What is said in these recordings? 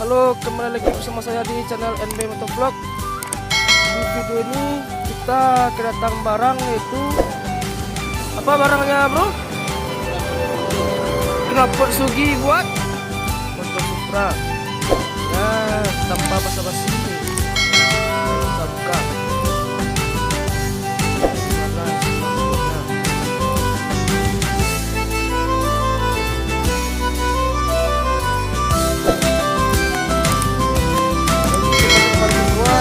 Halo, kembali lagi bersama saya di channel NB Motovlog. Di video ini kita kedatangan barang, yaitu apa barangnya bro? Knalpot Sugi buat motor Supra. Ya, tanpa basa-basi kita buka. Mana knalpotnya?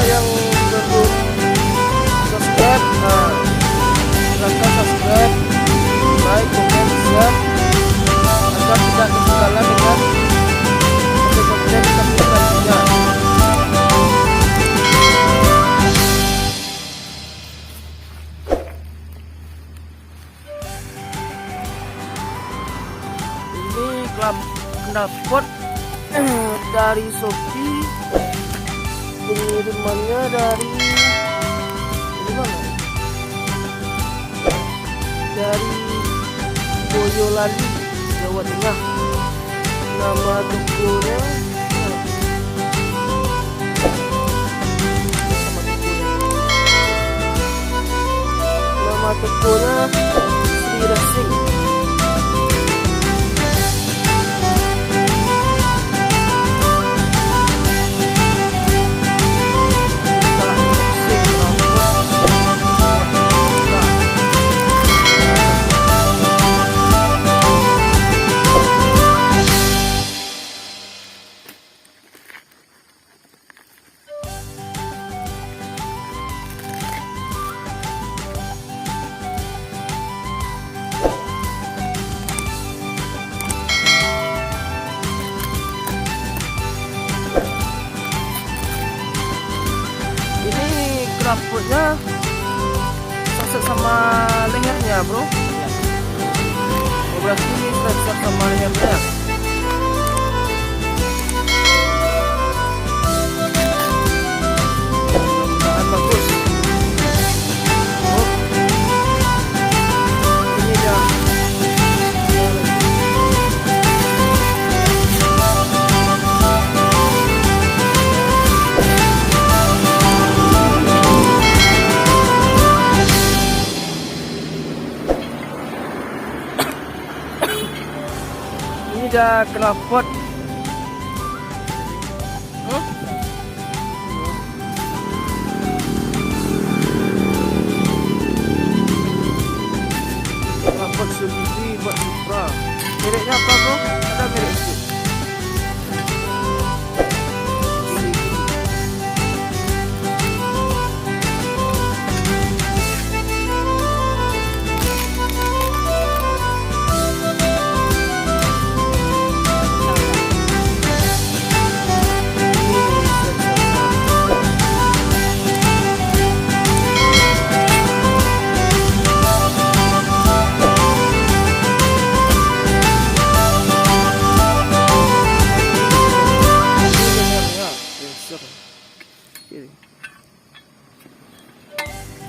Yang belum subscribe, silahkan subscribe, like, komen, share agar tidak ketinggalan dengan konten-konten kami selanjutnya. Ini knalpot dari Shopee. Pengirimannya dari mana? Dari Boyolali, Jawa Tengah. Nama tokonya Sri Racing. Knalpotnya saset sama lehernya bro. Berarti ini saset sama lehernya. Mudah-mudahan bagus. Ini dia. Ini dia knalpot. Knalpot Suzuki buat Supra. Mereknya apa bro? Ada merek itu.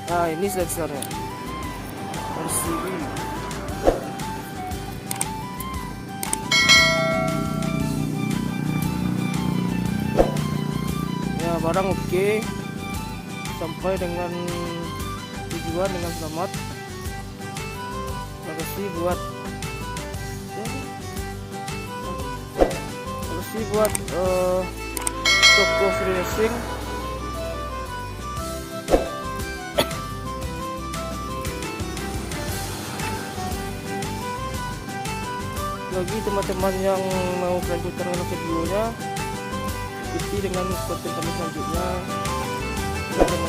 Nah, ini sensornya RCB. Ya, barang oke, sampai dengan tujuan dengan selamat. Terima kasih buat toko Sri Racing. Bagi teman-teman yang mau melanjutkan dengan videonya, ikuti dengan konten kami selanjutnya. Jangan